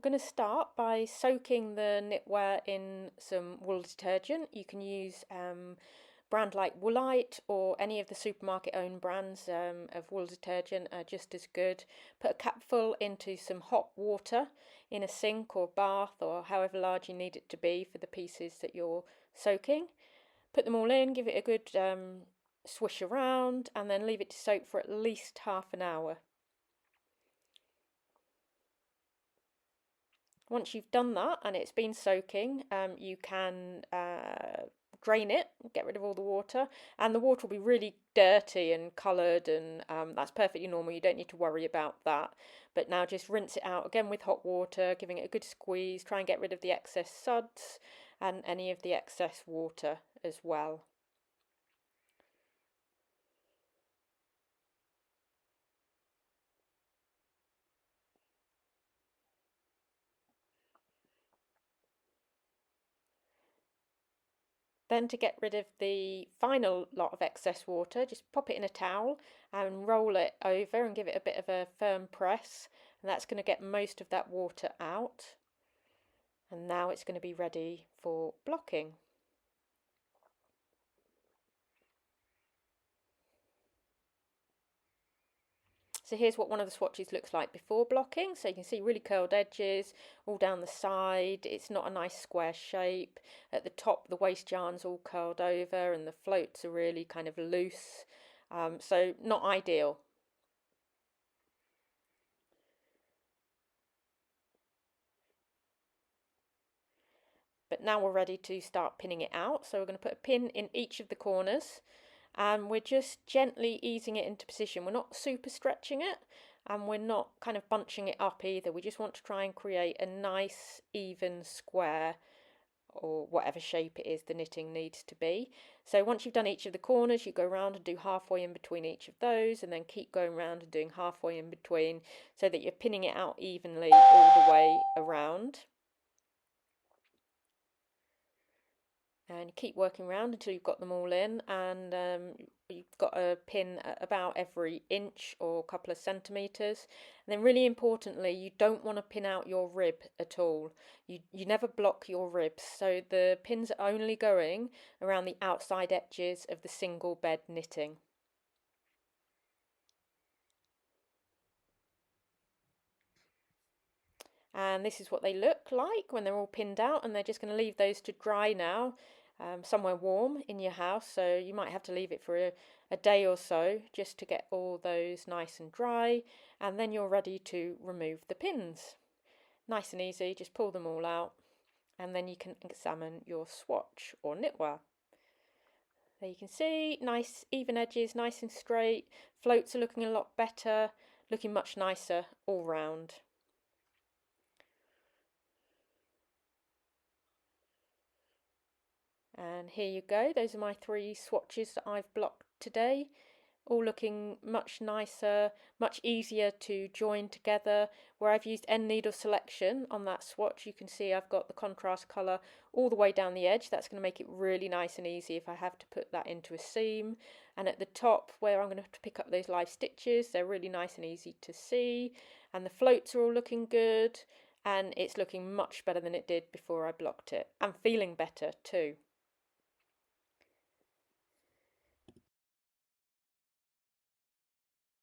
going to start by soaking the knitwear in some wool detergent. You can use brand like Woolite or any of the supermarket owned brands of wool detergent are just as good. Put a capful into some hot water in a sink or bath or however large you need it to be for the pieces that you're soaking. Put them all in, give it a good swish around, and then leave it to soak for at least half an hour. Once you've done that and it's been soaking, you can drain it, get rid of all the water, and the water will be really dirty and coloured, and that's perfectly normal. You don't need to worry about that. But now just rinse it out again with hot water, giving it a good squeeze. Try and get rid of the excess suds and any of the excess water as well. Then to get rid of the final lot of excess water, just pop it in a towel and roll it over and give it a bit of a firm press. And that's going to get most of that water out. And now it's going to be ready for blocking. So here's what one of the swatches looks like before blocking. So you can see really curled edges all down the side. It's not a nice square shape. At the top, the waist yarn's all curled over and the floats are really kind of loose. So not ideal. But now we're ready to start pinning it out. So we're going to put a pin in each of the corners. And we're just gently easing it into position. We're not super stretching it, and we're not kind of bunching it up either. We just want to try and create a nice even square or whatever shape it is the knitting needs to be. So once you've done each of the corners, you go around and do halfway in between each of those, and then keep going around and doing halfway in between so that you're pinning it out evenly all the way around. And keep working around until you've got them all in, and you've got a pin at about every inch or a couple of centimetres. And then really importantly, you don't want to pin out your rib at all. You never block your ribs, so the pins are only going around the outside edges of the single bed knitting. And this is what they look like when they're all pinned out, and they're just going to leave those to dry now. Somewhere warm in your house, so you might have to leave it for a day or so just to get all those nice and dry, and then you're ready to remove the pins. Nice and easy, just pull them all out and then you can examine your swatch or knitwear. There you can see, nice even edges, nice and straight, floats are looking a lot better, looking much nicer all round. And here you go, those are my 3 swatches that I've blocked today, all looking much nicer, much easier to join together. Where I've used end needle selection on that swatch, you can see I've got the contrast colour all the way down the edge. That's going to make it really nice and easy if I have to put that into a seam. And at the top where I'm going to have to pick up those live stitches, they're really nice and easy to see. And the floats are all looking good, and it's looking much better than it did before I blocked it, and feeling better too.